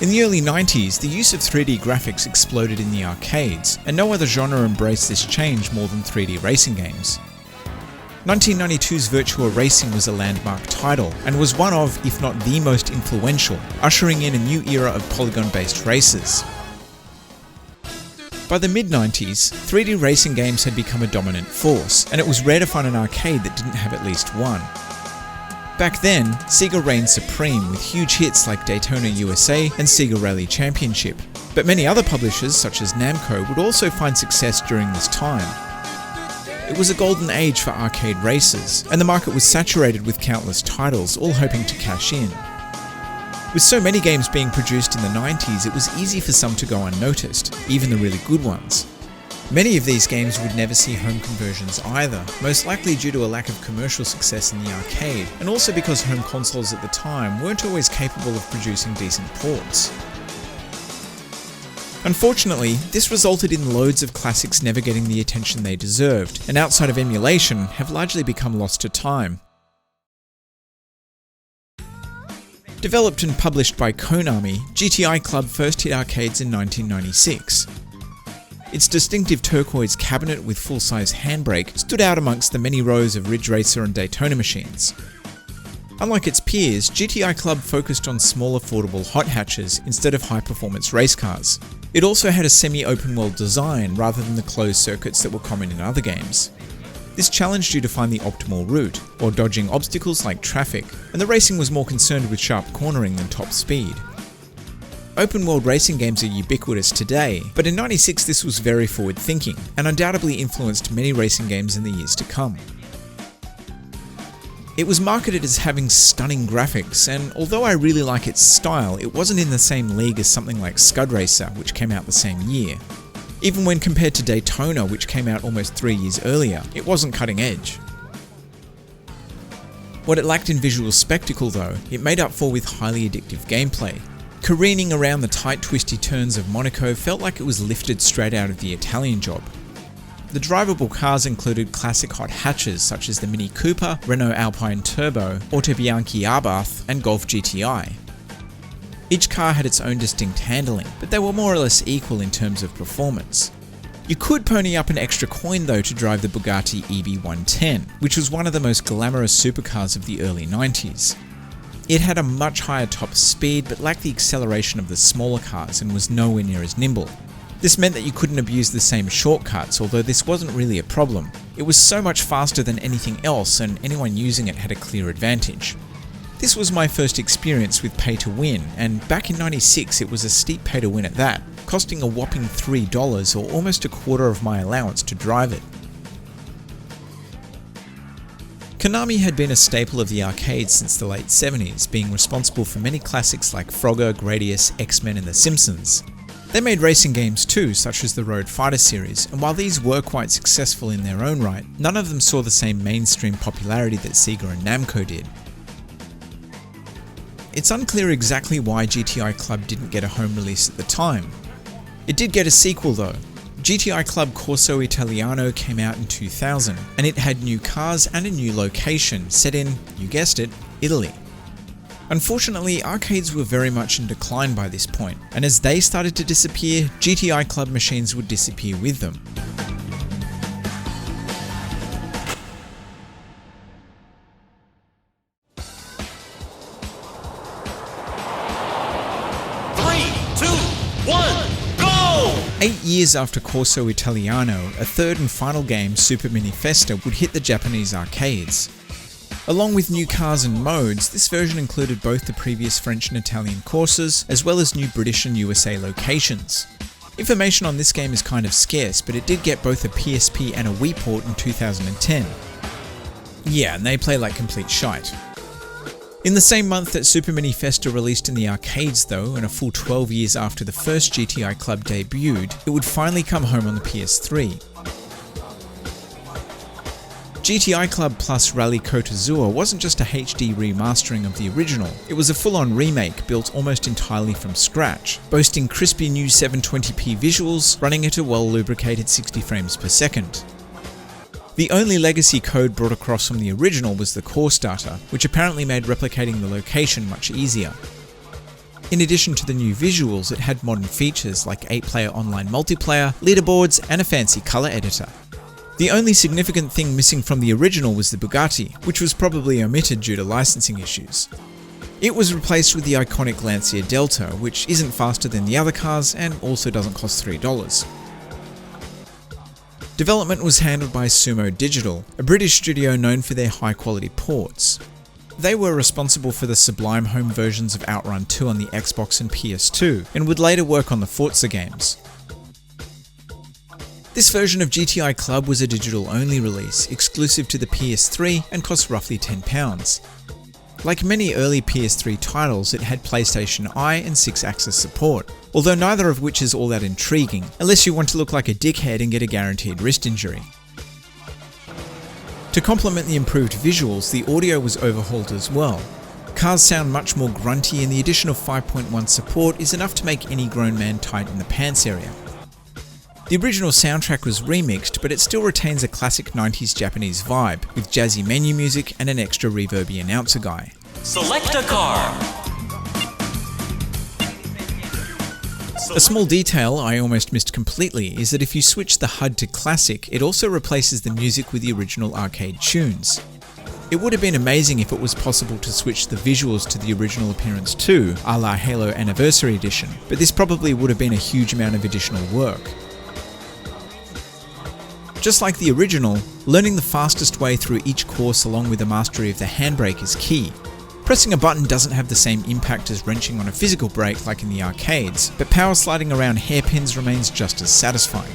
In the early 90s, the use of 3D graphics exploded in the arcades, and no other genre embraced this change more than 3D racing games. 1992's Virtua Racing was a landmark title, and was one of, if not the most influential, ushering in a new era of polygon-based races. By the mid-90s, 3D racing games had become a dominant force, and it was rare to find an arcade that didn't have at least one. Back then, Sega reigned supreme with huge hits like Daytona USA and Sega Rally Championship, but many other publishers such as Namco would also find success during this time. It was a golden age for arcade races, and the market was saturated with countless titles, all hoping to cash in. With so many games being produced in the 90s, it was easy for some to go unnoticed, even the really good ones. Many of these games would never see home conversions either, most likely due to a lack of commercial success in the arcade, and also because home consoles at the time weren't always capable of producing decent ports. Unfortunately, this resulted in loads of classics never getting the attention they deserved, and outside of emulation, have largely become lost to time. Developed and published by Konami, GTI Club first hit arcades in 1996. Its distinctive turquoise cabinet with full-size handbrake stood out amongst the many rows of Ridge Racer and Daytona machines. Unlike its peers, GTI Club focused on small affordable hot hatches instead of high-performance race cars. It also had a semi-open world design rather than the closed circuits that were common in other games. This challenged you to find the optimal route, or dodging obstacles like traffic, and the racing was more concerned with sharp cornering than top speed. Open world racing games are ubiquitous today, but in '96 this was very forward thinking, and undoubtedly influenced many racing games in the years to come. It was marketed as having stunning graphics, and although I really like its style, it wasn't in the same league as something like Scud Racer, which came out the same year. Even when compared to Daytona, which came out almost 3 years earlier, it wasn't cutting edge. What it lacked in visual spectacle though, it made up for with highly addictive gameplay. Careening around the tight twisty turns of Monaco felt like it was lifted straight out of the Italian Job. The drivable cars included classic hot hatches such as the Mini Cooper, Renault Alpine Turbo, Auto Bianchi Abarth, and Golf GTI. Each car had its own distinct handling, but they were more or less equal in terms of performance. You could pony up an extra coin though to drive the Bugatti EB110, which was one of the most glamorous supercars of the early 90s. It had a much higher top speed but lacked the acceleration of the smaller cars and was nowhere near as nimble. This meant that you couldn't abuse the same shortcuts, although this wasn't really a problem. It was so much faster than anything else and anyone using it had a clear advantage. This was my first experience with pay to win, and back in '96 it was a steep pay to win at that, costing a whopping $3 or almost a quarter of my allowance to drive it. Konami had been a staple of the arcades since the late 70s, being responsible for many classics like Frogger, Gradius, X-Men and The Simpsons. They made racing games too, such as the Road Fighter series, and while these were quite successful in their own right, none of them saw the same mainstream popularity that Sega and Namco did. It's unclear exactly why GTI Club didn't get a home release at the time. It did get a sequel though. GTI Club Corso Italiano came out in 2000, and it had new cars and a new location, set in, you guessed it, Italy. Unfortunately, arcades were very much in decline by this point, and as they started to disappear, GTI Club machines would disappear with them. One, go! 8 years after Corso Italiano, a third and final game, Super Mini Festa, would hit the Japanese arcades. Along with new cars and modes, this version included both the previous French and Italian courses, as well as new British and USA locations. Information on this game is kind of scarce, but it did get both a PSP and a Wii port in 2010. Yeah, and they play like complete shite. In the same month that Super Mini Festa released in the arcades though, and a full 12 years after the first GTI Club debuted, it would finally come home on the PS3. GTI Club plus Rally Côte d'Azur wasn't just a HD remastering of the original, it was a full-on remake built almost entirely from scratch, boasting crispy new 720p visuals, running at a well-lubricated 60 frames per second. The only legacy code brought across from the original was the course data, which apparently made replicating the location much easier. In addition to the new visuals, it had modern features like 8-player online multiplayer, leaderboards, and a fancy color editor. The only significant thing missing from the original was the Bugatti, which was probably omitted due to licensing issues. It was replaced with the iconic Lancia Delta, which isn't faster than the other cars and also doesn't cost $3. Development was handled by Sumo Digital, a British studio known for their high-quality ports. They were responsible for the sublime home versions of Outrun 2 on the Xbox and PS2, and would later work on the Forza games. This version of GTI Club was a digital-only release, exclusive to the PS3 and cost roughly £10. Like many early PS3 titles, it had PlayStation Eye and 6-axis support, although neither of which is all that intriguing, unless you want to look like a dickhead and get a guaranteed wrist injury. To complement the improved visuals, the audio was overhauled as well. Cars sound much more grunty, and the addition of 5.1 support is enough to make any grown man tight in the pants area. The original soundtrack was remixed, but it still retains a classic 90s Japanese vibe, with jazzy menu music and an extra reverby announcer guy. Select a car! A small detail I almost missed completely is that if you switch the HUD to classic, it also replaces the music with the original arcade tunes. It would have been amazing if it was possible to switch the visuals to the original appearance too, a la Halo Anniversary Edition, but this probably would have been a huge amount of additional work. Just like the original, learning the fastest way through each course along with a mastery of the handbrake is key. Pressing a button doesn't have the same impact as wrenching on a physical brake like in the arcades, but power sliding around hairpins remains just as satisfying.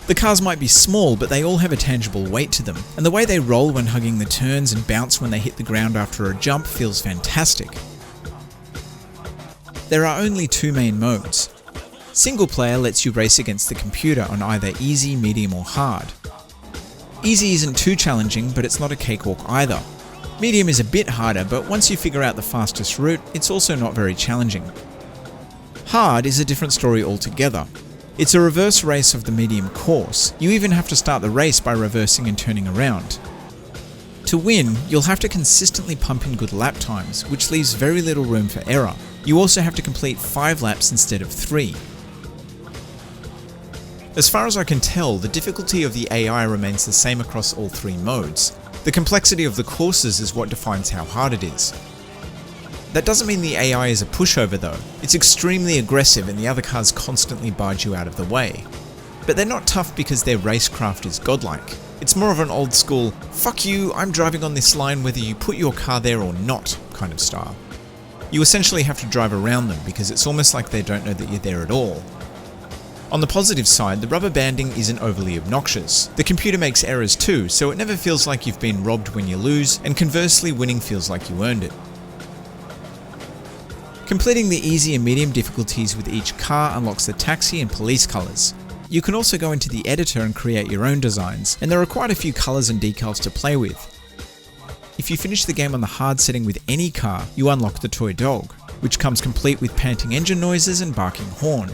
The cars might be small, but they all have a tangible weight to them, and the way they roll when hugging the turns and bounce when they hit the ground after a jump feels fantastic. There are only two main modes. Single player lets you race against the computer on either easy, medium or hard. Easy isn't too challenging, but it's not a cakewalk either. Medium is a bit harder, but once you figure out the fastest route, it's also not very challenging. Hard is a different story altogether. It's a reverse race of the medium course. You even have to start the race by reversing and turning around. To win, you'll have to consistently pump in good lap times, which leaves very little room for error. You also have to complete 5 laps instead of 3. As far as I can tell, the difficulty of the AI remains the same across all 3 modes. The complexity of the courses is what defines how hard it is. That doesn't mean the AI is a pushover though. It's extremely aggressive and the other cars constantly barge you out of the way. But they're not tough because their racecraft is godlike. It's more of an old school, fuck you, I'm driving on this line whether you put your car there or not kind of style. You essentially have to drive around them because it's almost like they don't know that you're there at all. On the positive side, the rubber banding isn't overly obnoxious. The computer makes errors too, so it never feels like you've been robbed when you lose, and conversely, winning feels like you earned it. Completing the easy and medium difficulties with each car unlocks the taxi and police colours. You can also go into the editor and create your own designs, and there are quite a few colours and decals to play with. If you finish the game on the hard setting with any car, you unlock the toy dog, which comes complete with panting engine noises and barking horn.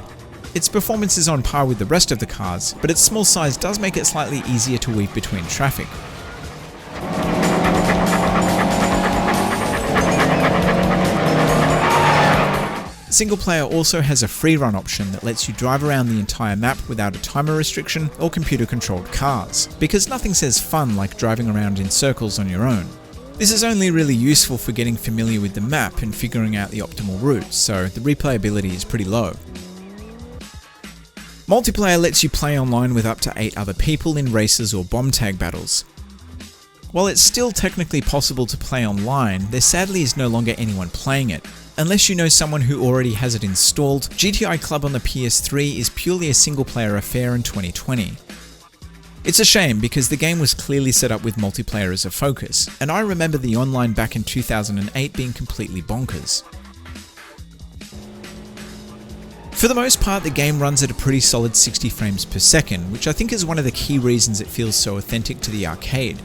Its performance is on par with the rest of the cars, but its small size does make it slightly easier to weave between traffic. Single player also has a free run option that lets you drive around the entire map without a timer restriction or computer controlled cars, because nothing says fun like driving around in circles on your own. This is only really useful for getting familiar with the map and figuring out the optimal route, so the replayability is pretty low. Multiplayer lets you play online with up to 8 other people in races or bomb tag battles. While it's still technically possible to play online, there sadly is no longer anyone playing it. Unless you know someone who already has it installed, GTI Club on the PS3 is purely a single player affair in 2020. It's a shame because the game was clearly set up with multiplayer as a focus, and I remember the online back in 2008 being completely bonkers. For the most part, the game runs at a pretty solid 60 frames per second, which I think is one of the key reasons it feels so authentic to the arcade.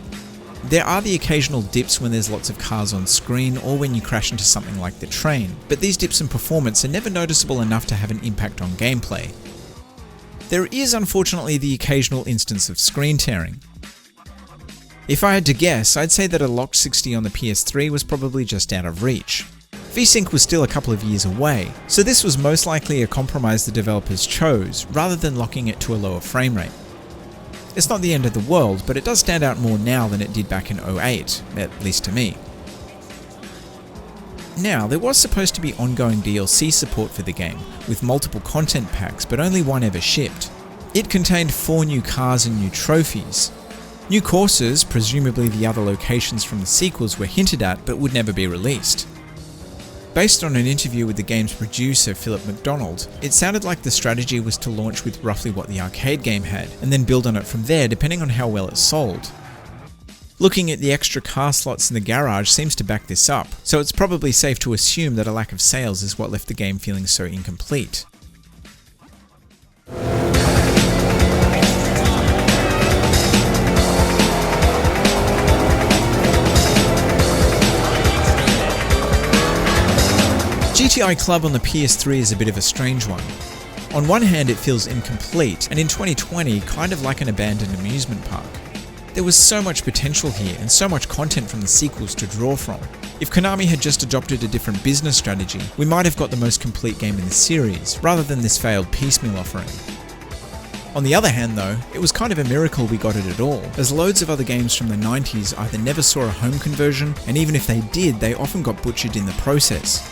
There are the occasional dips when there's lots of cars on screen or when you crash into something like the train, but these dips in performance are never noticeable enough to have an impact on gameplay. There is unfortunately the occasional instance of screen tearing. If I had to guess, I'd say that a locked 60 on the PS3 was probably just out of reach. VSync was still a couple of years away, so this was most likely a compromise the developers chose, rather than locking it to a lower frame rate. It's not the end of the world, but it does stand out more now than it did back in 2008, at least to me. Now, there was supposed to be ongoing DLC support for the game, with multiple content packs, but only one ever shipped. It contained 4 new cars and new trophies. New courses, presumably the other locations from the sequels, were hinted at but would never be released. Based on an interview with the game's producer Philip McDonald, it sounded like the strategy was to launch with roughly what the arcade game had, and then build on it from there depending on how well it sold. Looking at the extra car slots in the garage seems to back this up, so it's probably safe to assume that a lack of sales is what left the game feeling so incomplete. GTI Club on the PS3 is a bit of a strange one. On one hand, it feels incomplete, and in 2020, kind of like an abandoned amusement park. There was so much potential here, and so much content from the sequels to draw from. If Konami had just adopted a different business strategy, we might have got the most complete game in the series, rather than this failed piecemeal offering. On the other hand though, it was kind of a miracle we got it at all, as loads of other games from the 90s either never saw a home conversion, and even if they did, they often got butchered in the process.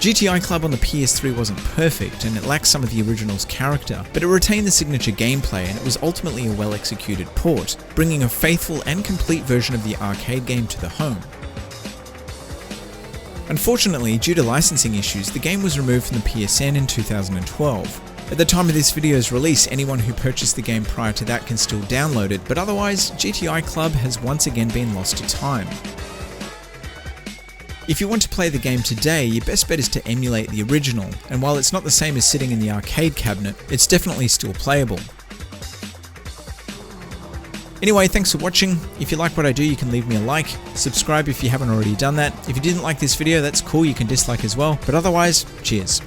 GTI Club on the PS3 wasn't perfect, and it lacked some of the original's character, but it retained the signature gameplay, and it was ultimately a well-executed port, bringing a faithful and complete version of the arcade game to the home. Unfortunately, due to licensing issues, the game was removed from the PSN in 2012. At the time of this video's release, anyone who purchased the game prior to that can still download it, but otherwise, GTI Club has once again been lost to time. If you want to play the game today, your best bet is to emulate the original, and while it's not the same as sitting in the arcade cabinet, it's definitely still playable. Anyway, thanks for watching. If you like what I do, you can leave me a like, subscribe if you haven't already done that. If you didn't like this video, that's cool, you can dislike as well, but otherwise, cheers.